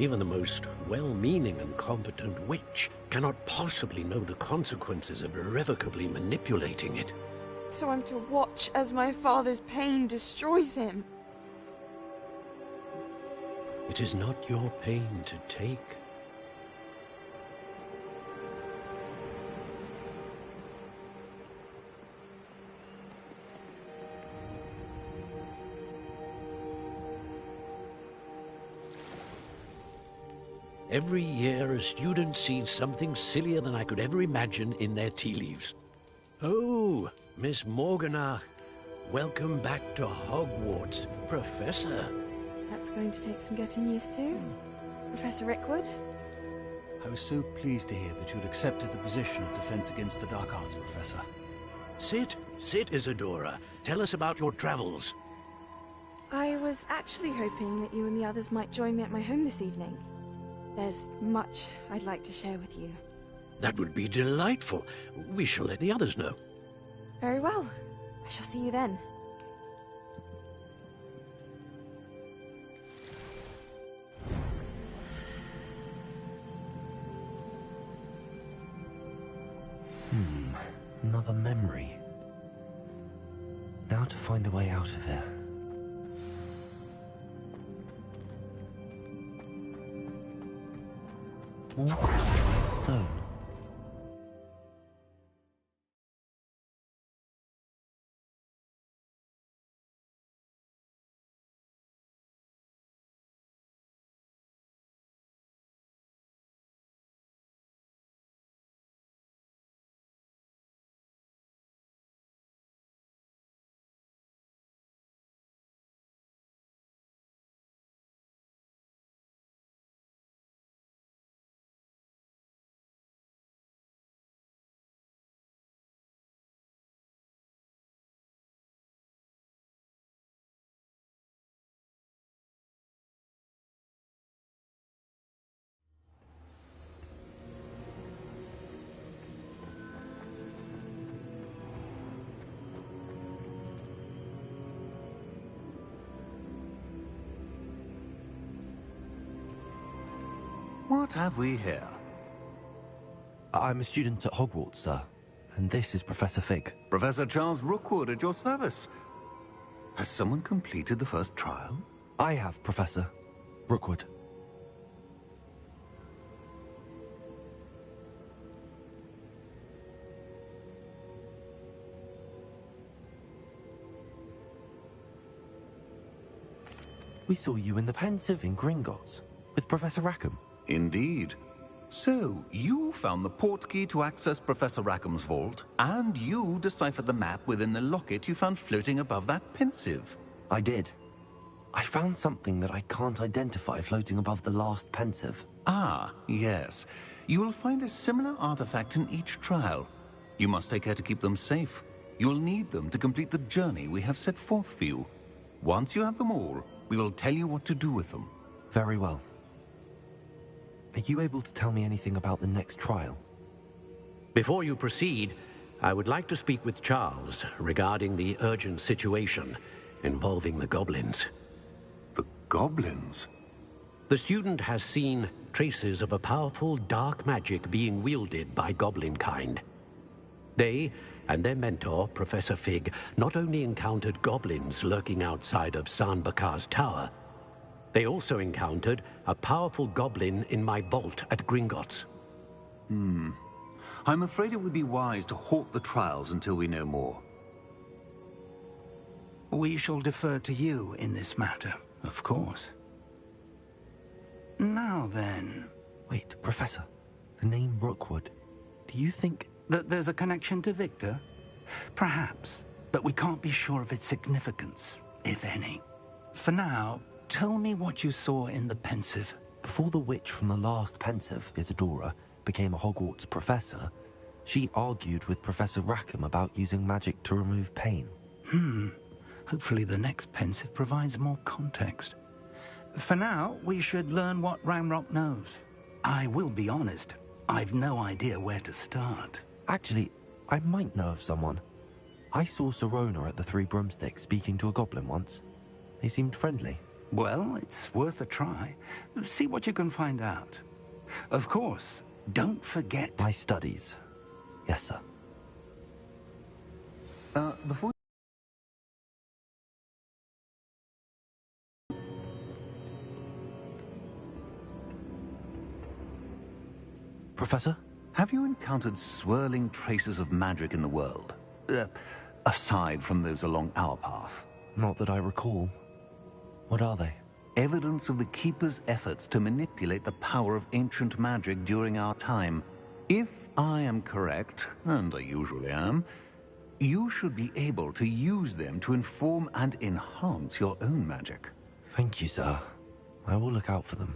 Even the most well-meaning and competent witch cannot possibly know the consequences of irrevocably manipulating it. So I'm to watch as my father's pain destroys him? It is not your pain to take. Every year, a student sees something sillier than I could ever imagine in their tea leaves. Oh, Miss Morganach, welcome back to Hogwarts, Professor. That's going to take some getting used to. Professor Rickwood? I was so pleased to hear that you had accepted the position of Defense Against the Dark Arts, Professor. Sit, Isadora. Tell us about your travels. I was actually hoping that you and the others might join me at my home this evening. There's much I'd like to share with you. That would be delightful. We shall let the others know. Very well. I shall see you then. Another memory. Now to find a way out of here. More crystallized stone. What have we here? I'm a student at Hogwarts, sir, and this is Professor Fig. Professor Charles Rookwood at your service. Has someone completed the first trial? I have, Professor Rookwood. We saw you in the Pensive in Gringotts with Professor Rackham. Indeed. So, you found the portkey to access Professor Rackham's vault, and you deciphered the map within the locket you found floating above that Pensive. I did. I found something that I can't identify floating above the last Pensive. Ah, yes. You will find a similar artifact in each trial. You must take care to keep them safe. You'll need them to complete the journey we have set forth for you. Once you have them all, we will tell you what to do with them. Very well. Are you able to tell me anything about the next trial? Before you proceed, I would like to speak with Charles regarding the urgent situation involving the goblins. The goblins? The student has seen traces of a powerful dark magic being wielded by goblin kind. They and their mentor, Professor Fig, not only encountered goblins lurking outside of Sanbakar's tower, they also encountered a powerful goblin in my vault at Gringotts. I'm afraid it would be wise to halt the trials until we know more. We shall defer to you in this matter, of course. Now then... Wait, Professor. The name Rookwood. Do you think... that there's a connection to Victor? Perhaps, but we can't be sure of its significance, if any. For now, tell me what you saw in the Pensive. Before the witch from the last Pensive, Isadora, became a Hogwarts professor, she argued with Professor Rackham about using magic to remove pain. Hopefully the next Pensive provides more context. For now, we should learn what Ramrock knows. I will be honest, I've no idea where to start. Actually, I might know of someone. I saw Serona at the Three Broomsticks speaking to a goblin once. They seemed friendly. Well, it's worth a try. See what you can find out. Of course, don't forget... My studies. Yes, sir. Before... Professor? Have you encountered swirling traces of magic in the world? Aside from those along our path? Not that I recall. What are they? Evidence of the Keeper's efforts to manipulate the power of ancient magic during our time. If I am correct, and I usually am, you should be able to use them to inform and enhance your own magic. Thank you, sir. I will look out for them.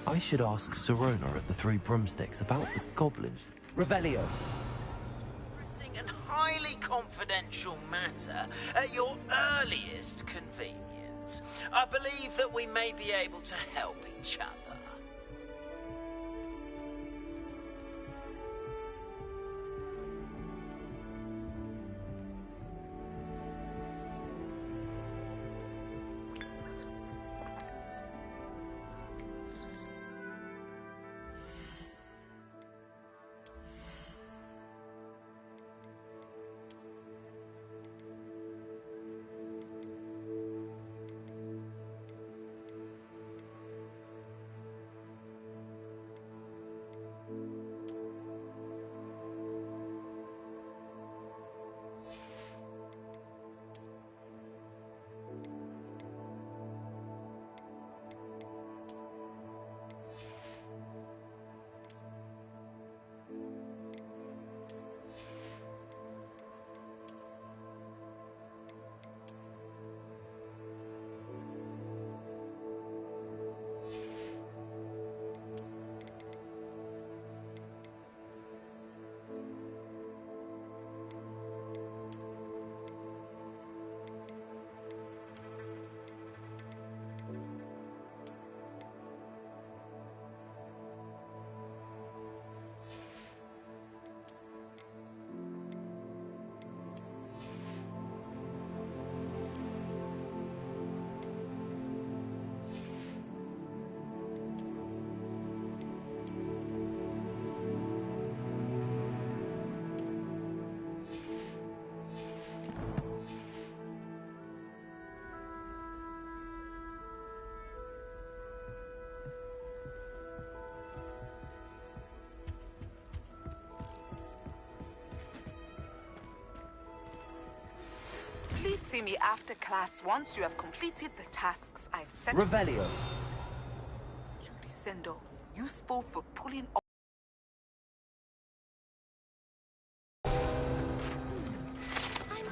I should ask Sirona at the Three Broomsticks about the goblins. Revelio. And highly confidential matter at your earliest convenience. I believe that we may be able to help each other. Please see me after class once you have completed the tasks I've set. Revelio. Judy Sendo, useful for pulling off. I'm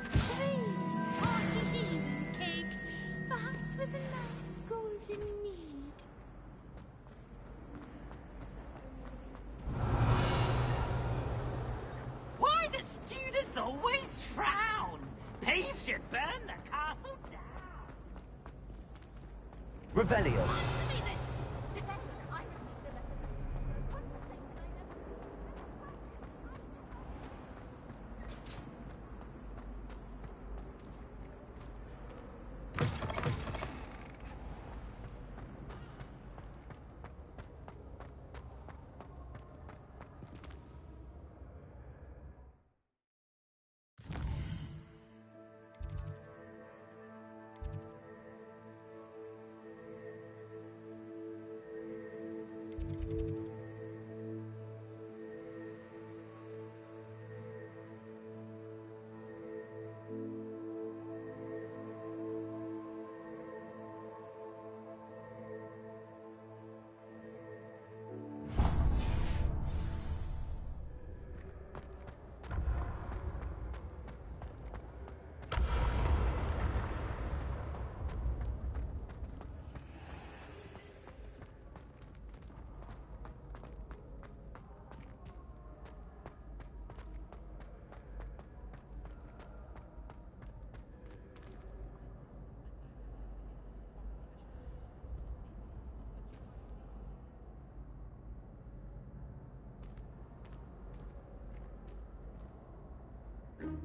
craving cake, perhaps with a nice golden mead. Why do students always frown? Peace should burn the castle down. Revelio.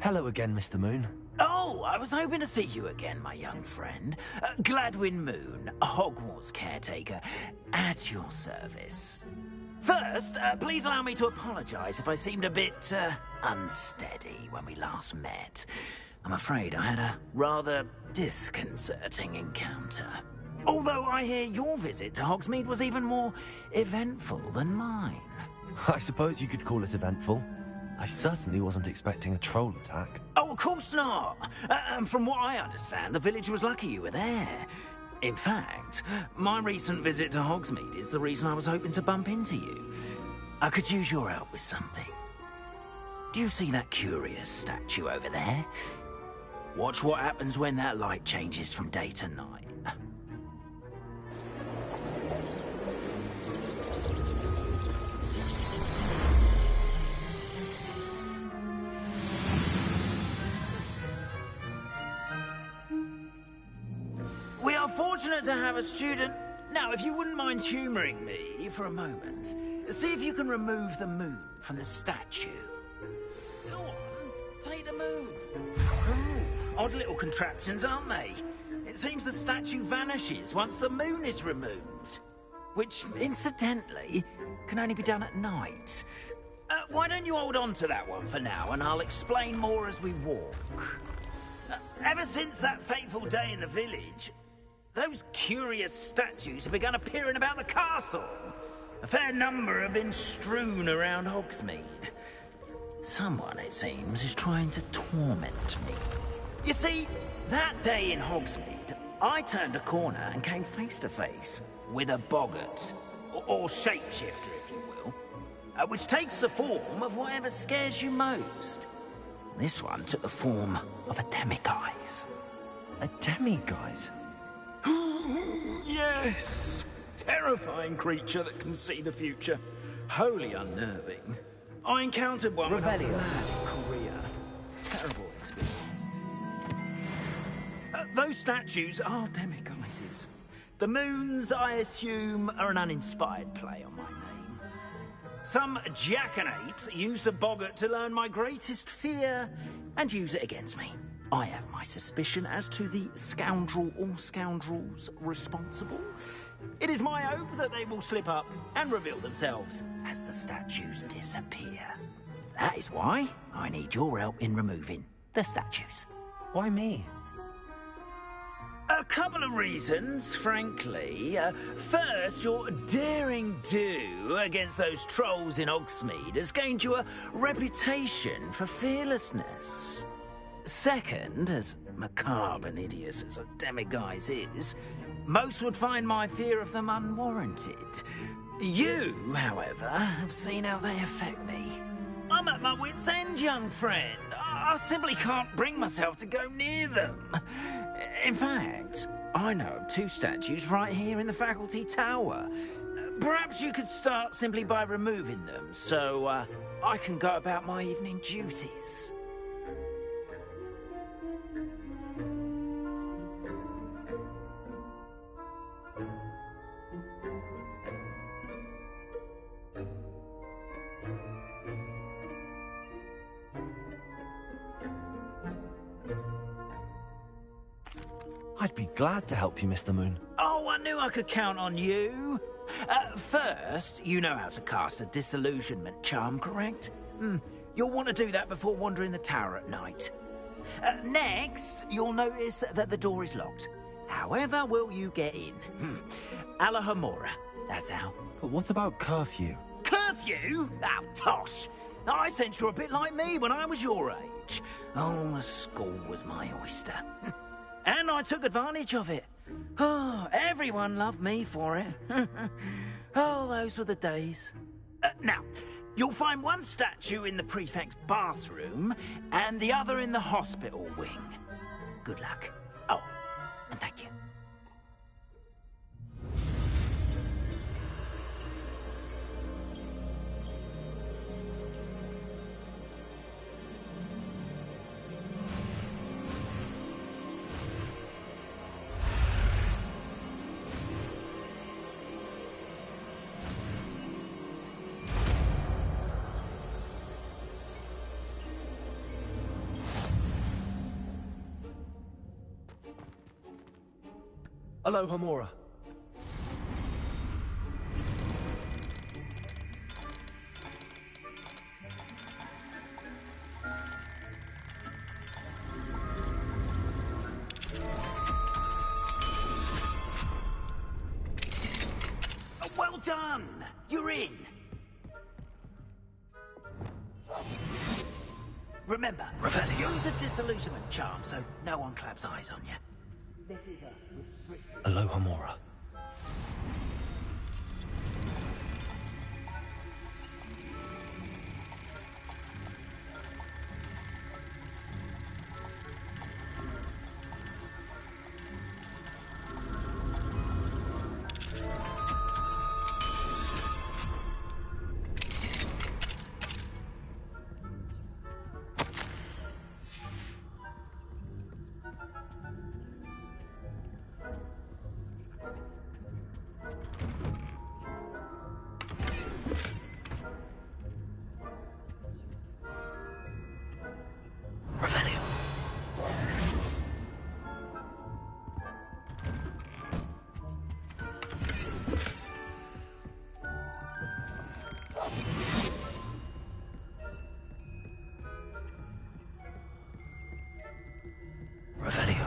Hello again, Mr. Moon. Oh, I was hoping to see you again, my young friend. Gladwin Moon, Hogwarts caretaker, at your service. First, please allow me to apologize if I seemed a bit, unsteady when we last met. I'm afraid I had a rather disconcerting encounter. Although I hear your visit to Hogsmeade was even more eventful than mine. I suppose you could call it eventful. I certainly wasn't expecting a troll attack. Oh, of course not. And from what I understand, the village was lucky you were there. In fact, my recent visit to Hogsmeade is the reason I was hoping to bump into you. I could use your help with something. Do you see that curious statue over there? Watch what happens when that light changes from day to night. We are fortunate to have a student. Now, if you wouldn't mind humouring me for a moment, see if you can remove the moon from the statue. Go on, take the moon. Oh, odd little contraptions, aren't they? It seems the statue vanishes once the moon is removed. Which, incidentally, can only be done at night. Why don't you hold on to that one for now, and I'll explain more as we walk. Ever since that fateful day in the village, those curious statues have begun appearing about the castle. A fair number have been strewn around Hogsmeade. Someone, it seems, is trying to torment me. You see, that day in Hogsmeade, I turned a corner and came face to face with a boggart, or shapeshifter, if you will, which takes the form of whatever scares you most. This one took the form of a demiguise. A demiguise? Yes! Terrifying creature that can see the future. Wholly unnerving. I encountered one when I was a lad in Korea. Terrible experience. Those statues are demiguises. The moons, I assume, are an uninspired play on my name. Some jackanapes used a boggart to learn my greatest fear and use it against me. I have my suspicion as to the scoundrel or scoundrels responsible. It is my hope that they will slip up and reveal themselves as the statues disappear. That is why I need your help in removing the statues. Why me? A couple of reasons, frankly. First, your daring do against those trolls in Hogsmeade has gained you a reputation for fearlessness. Second, as macabre and hideous as a demiguise is, most would find my fear of them unwarranted. You, however, have seen how they affect me. I'm at my wit's end, young friend. I simply can't bring myself to go near them. In fact, I know of two statues right here in the faculty tower. Perhaps you could start simply by removing them, so I can go about my evening duties. I'd be glad to help you, Mr. Moon. Oh, I knew I could count on you. First, you know how to cast a disillusionment charm, correct? You'll want to do that before wandering the tower at night. Next, you'll notice that the door is locked. However will you get in? Alahomora, That's how. But what about curfew? Curfew? Oh, tosh! I sense you're a bit like me when I was your age. Oh, the school was my oyster. And I took advantage of it. Oh, everyone loved me for it. Oh, those were the days. Now, you'll find one statue in the prefect's bathroom and the other in the hospital wing. Good luck. Oh, and thank you. Aloha Mora. Well done! You're in! Remember, use a disillusionment charm so no one claps eyes on you. Aloha Mora. Revelio.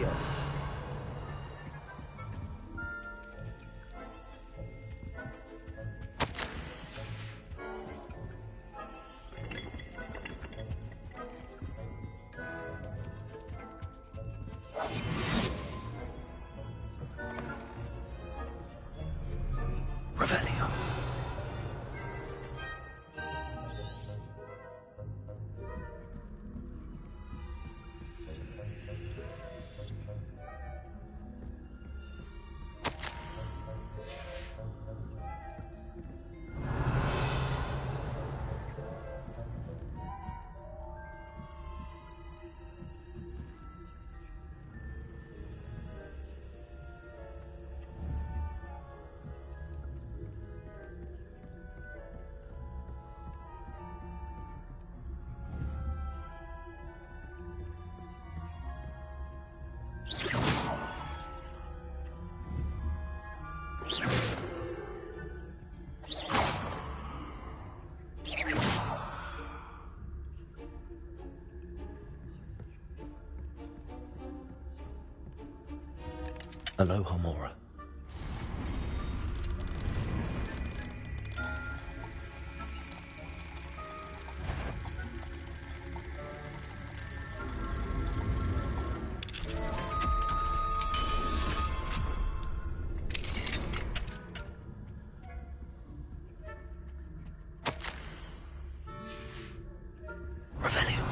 Revelio. Aloha Mora. Revelio.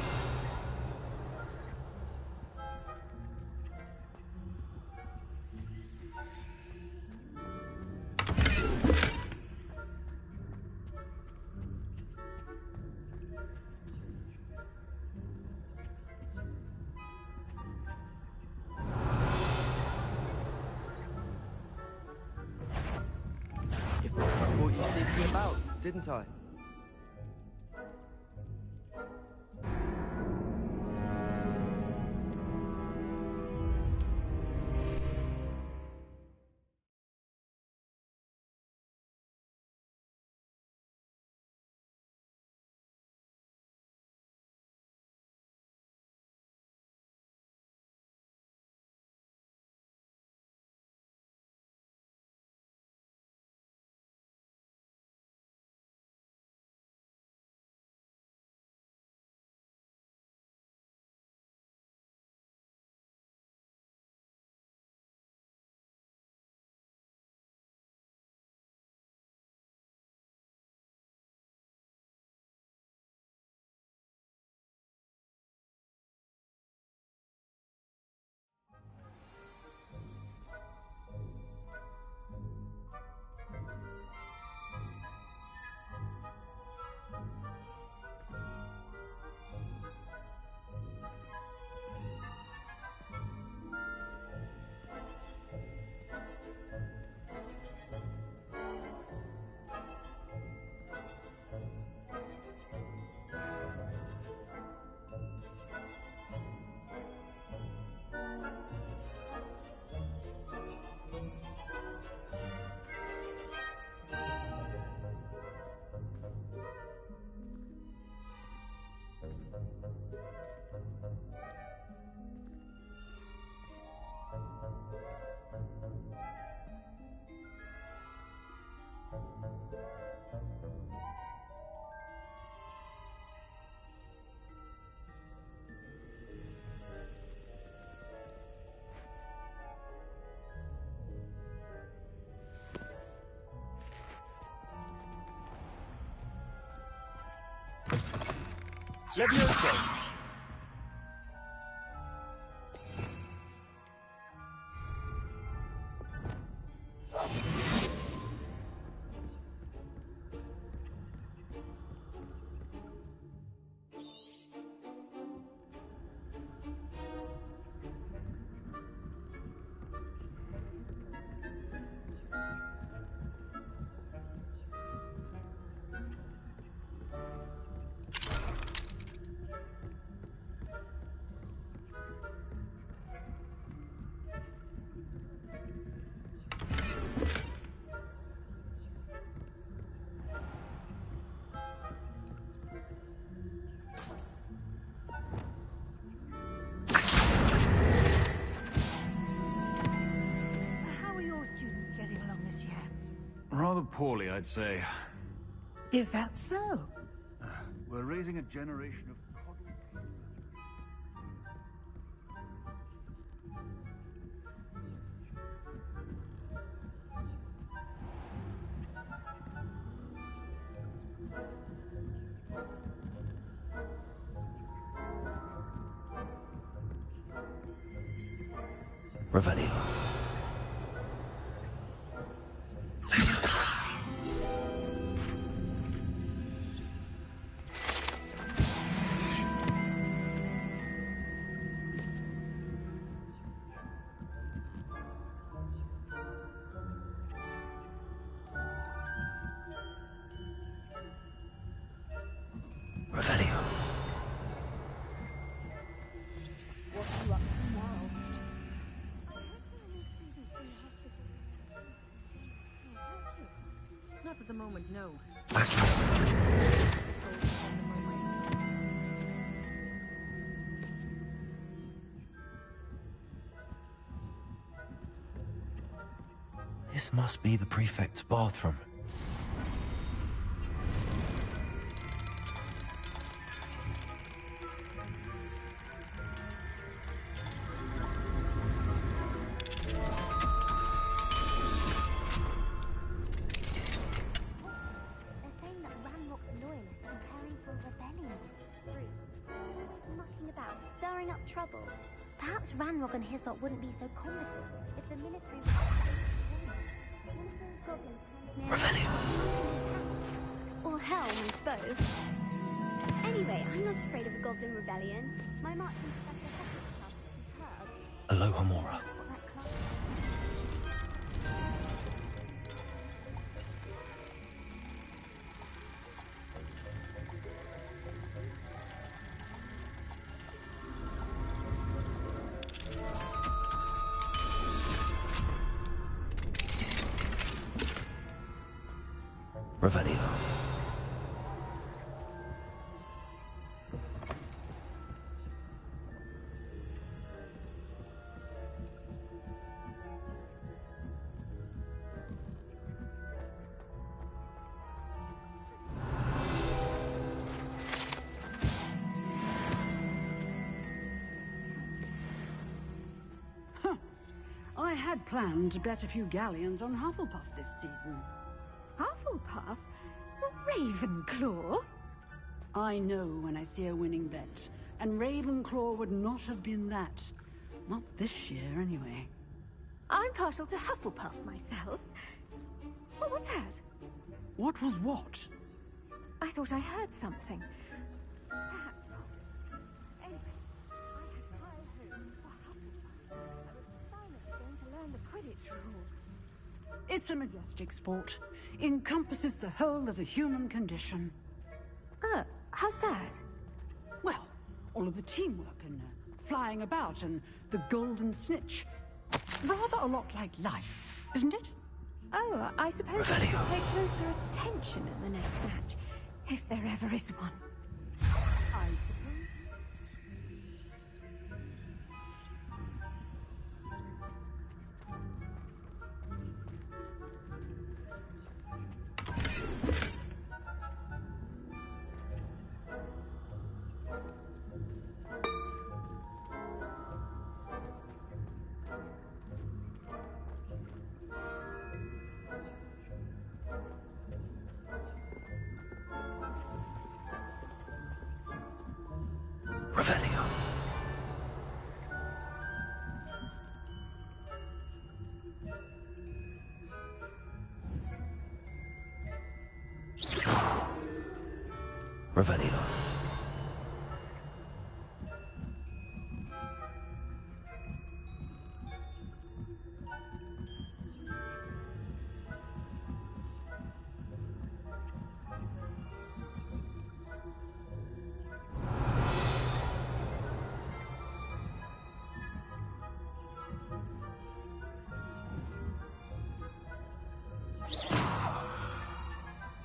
I thought you sneaked me about, didn't I? Levioso! Rather poorly, I'd say. Is that so? We're raising a generation of coddled... Revelio. Revelio. What are you up to now? Not at the moment, no. This must be the prefect's bathroom. Perhaps Ranrock and Hislop wouldn't be so competent if the military Revelio. Or hell, I suppose. Anyway, I'm not afraid of a goblin rebellion. My marching professor Aloha Mora. Revelio. I had planned to bet a few galleons on Hufflepuff this season. Hufflepuff? Ravenclaw? I know when I see a winning bet, and Ravenclaw would not have been that. Not this year, anyway. I'm partial to Hufflepuff myself. What was that? What was what? I thought I heard something. Perhaps not. Anyway, I had high hopes for Hufflepuff. I was finally going to learn the Quidditch rules. It's a majestic sport. Encompasses the whole of the human condition. How's that? Well, all of the teamwork and flying about and the golden snitch. Rather a lot like life, isn't it? Oh, I suppose I should pay closer attention in the next match, if there ever is one. I suppose. Revelio. Revelio.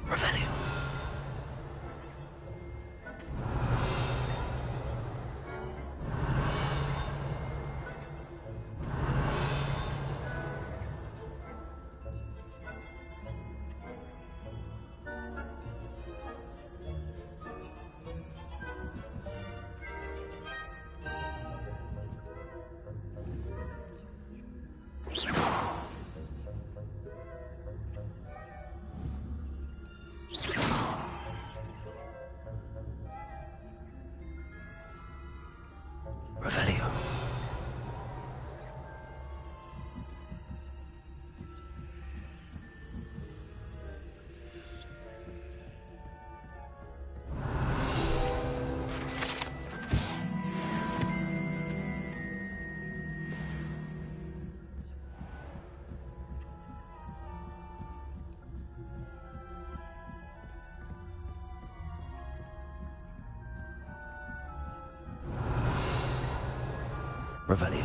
Revelio. Revelio. Revelio.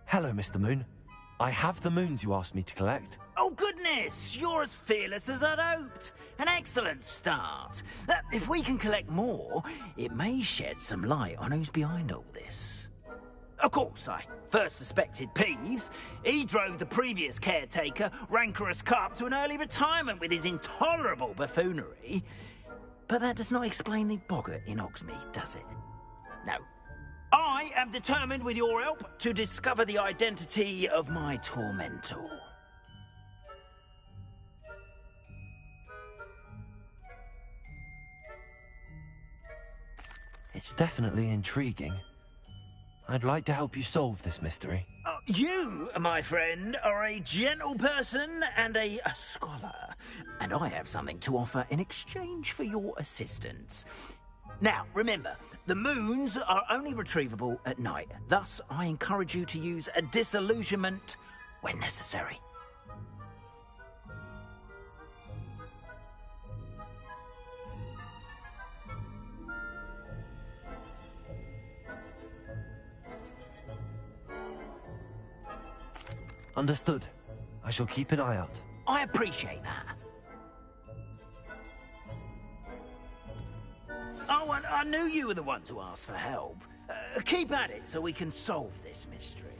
Hello, Mr. Moon. I have the moons you asked me to collect. Oh, goodness! You're as fearless as I'd hoped. An excellent start. If we can collect more, it may shed some light on who's behind all this. Of course, I first suspected Peeves. He drove the previous caretaker, Rancorous Carp, to an early retirement with his intolerable buffoonery. But that does not explain the boggart in Hogsmeade, does it? No. I am determined, with your help, to discover the identity of my tormentor. It's definitely intriguing. I'd like to help you solve this mystery. You, my friend, are a gentle person and a scholar, and I have something to offer in exchange for your assistance. Now, remember, the moons are only retrievable at night. Thus, I encourage you to use a disillusionment when necessary. Understood. I shall keep an eye out. I appreciate that. Oh, and I knew you were the one to ask for help. Keep at it so we can solve this mystery.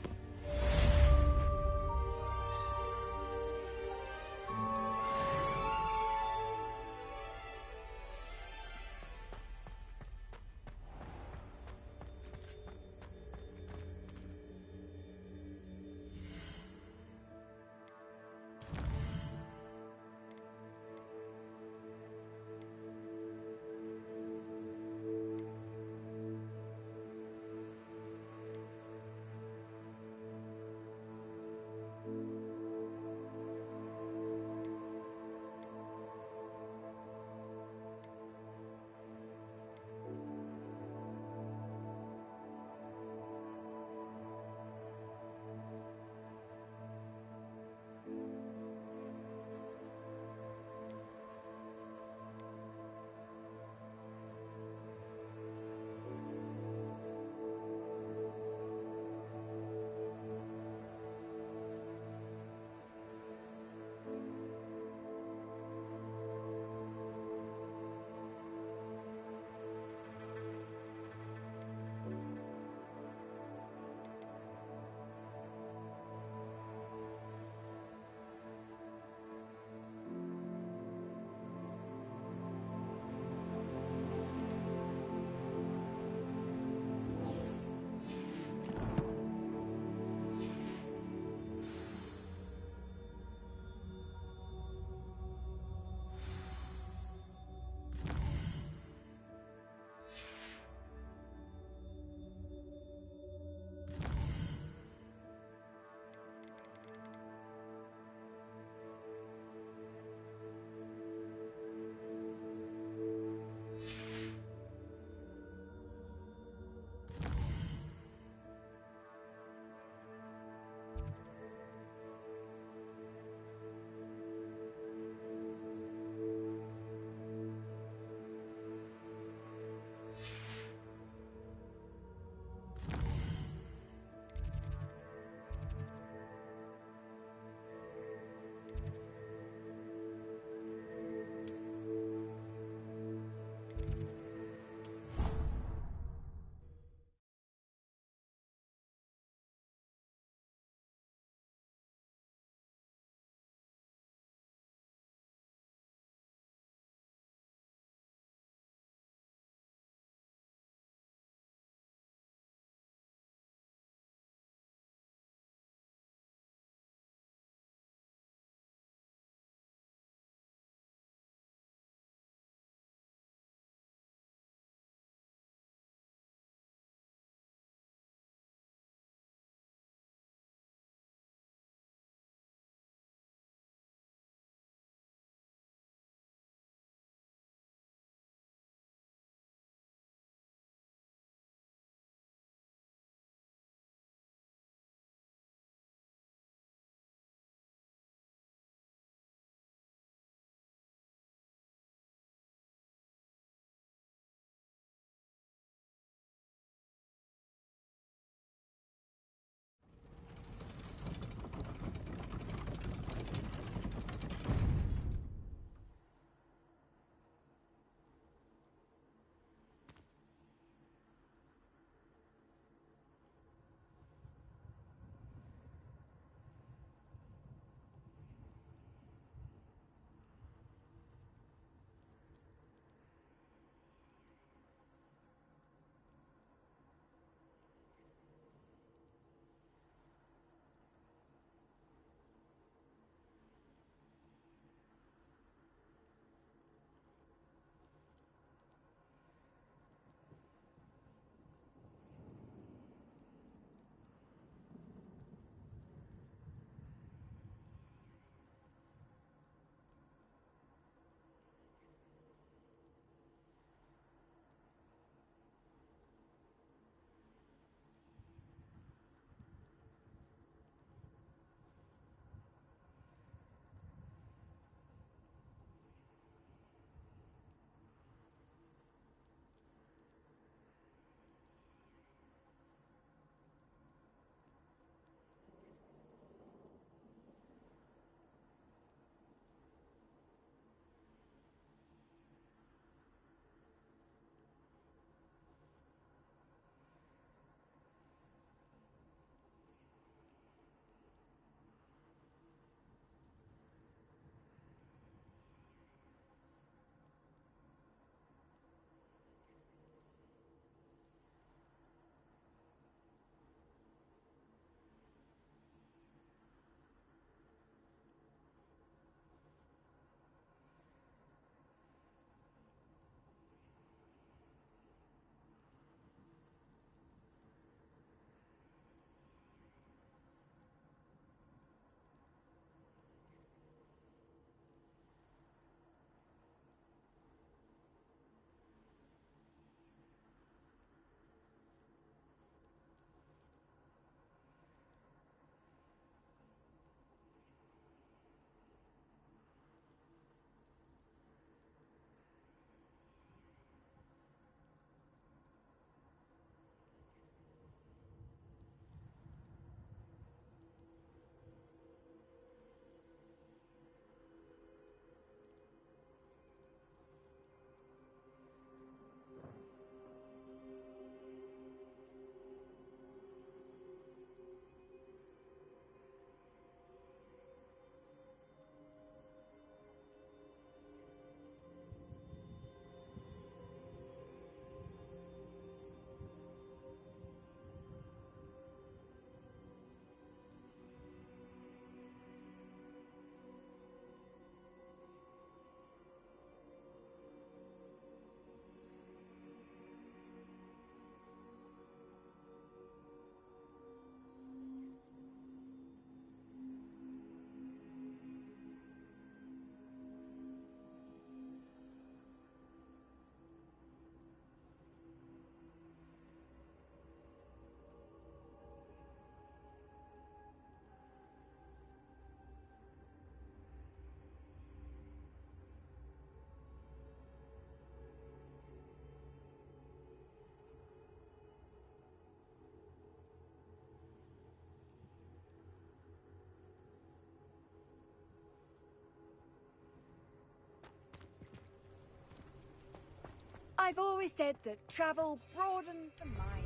I've always said that travel broadens the mind.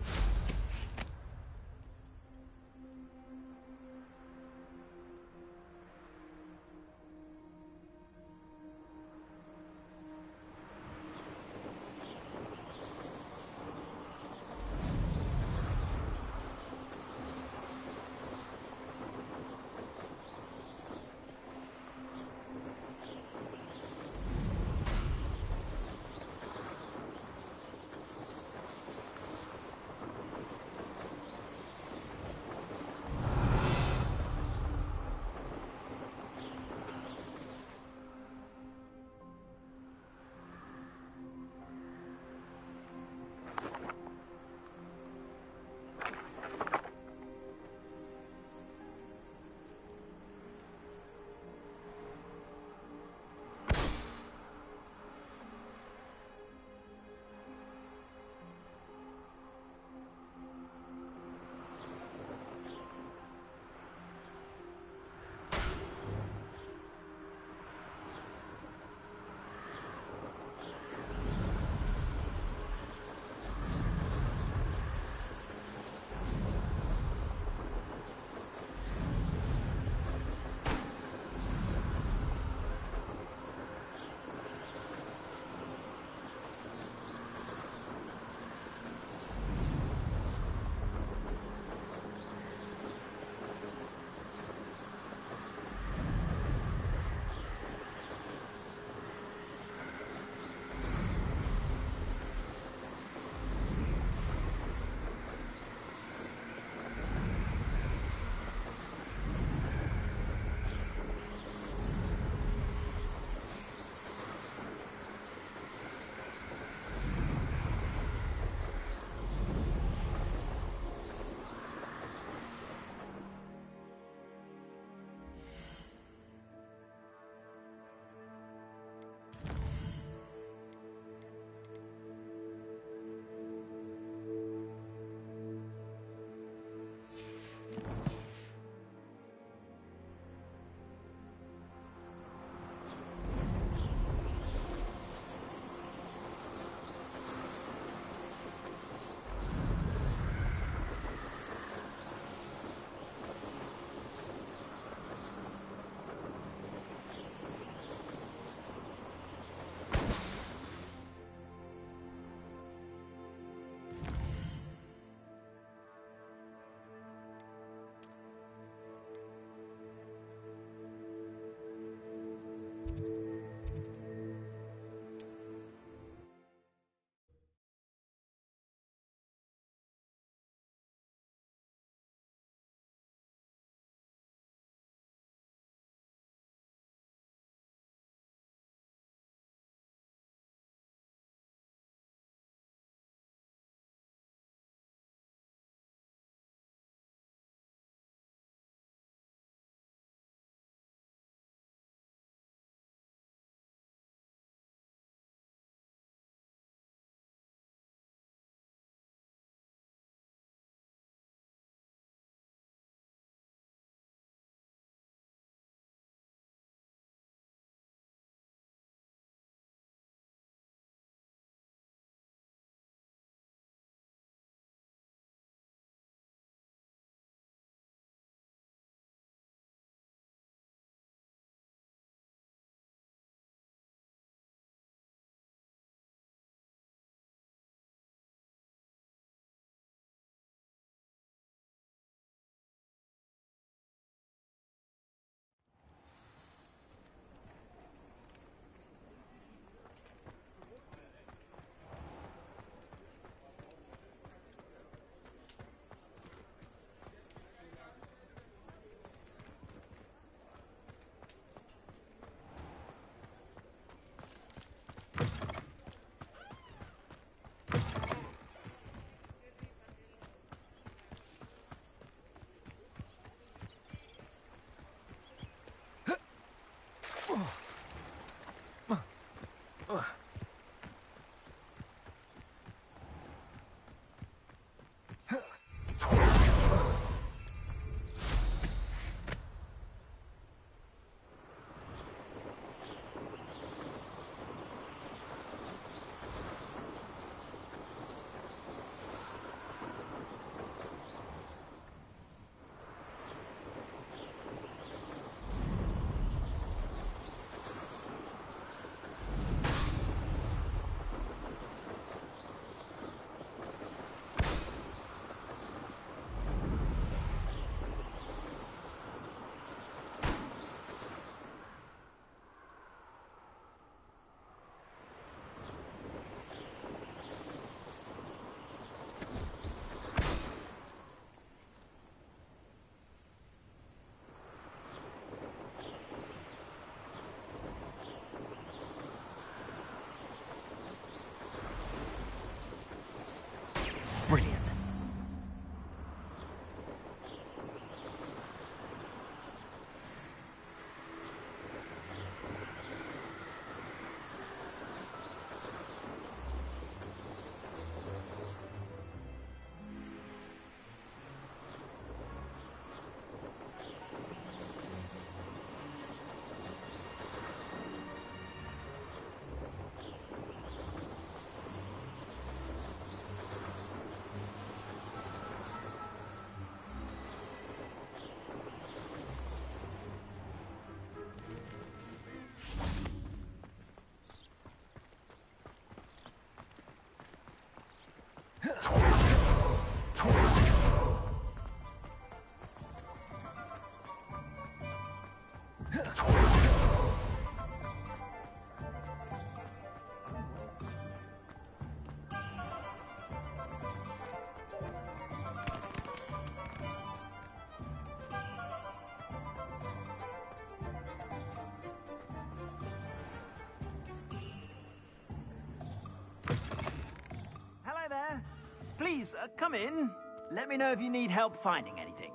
Please, come in. Let me know if you need help finding anything.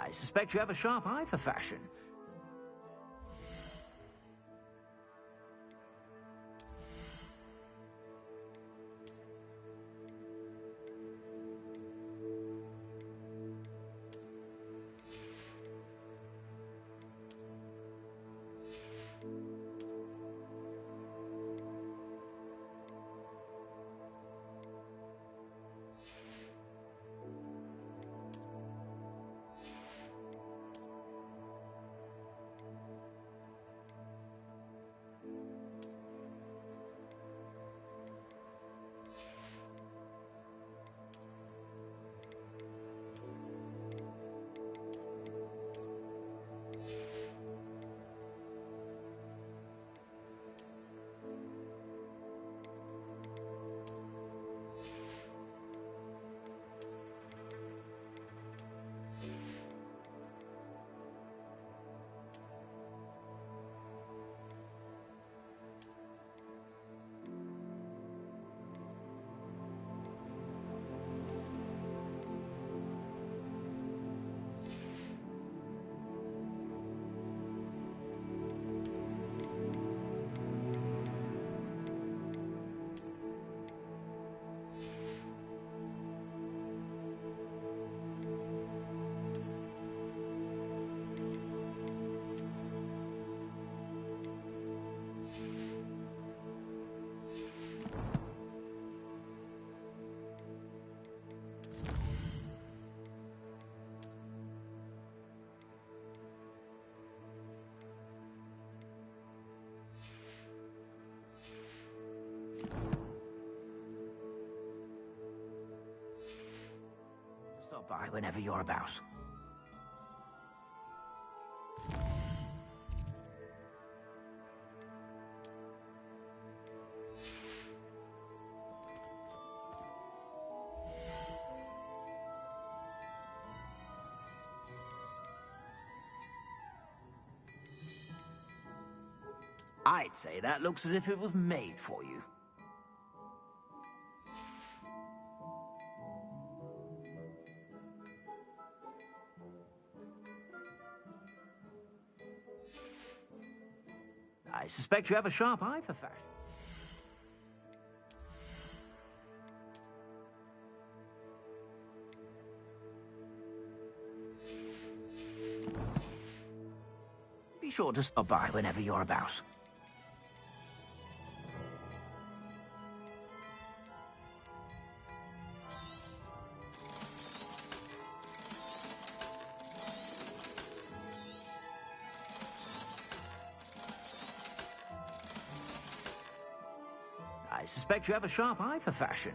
I suspect you have a sharp eye for fashion. Stop by whenever you're about. I'd say that looks as if it was made for you. I suspect you have a sharp eye for fashion. Be sure to stop by whenever you're about. I suspect you have a sharp eye for fashion.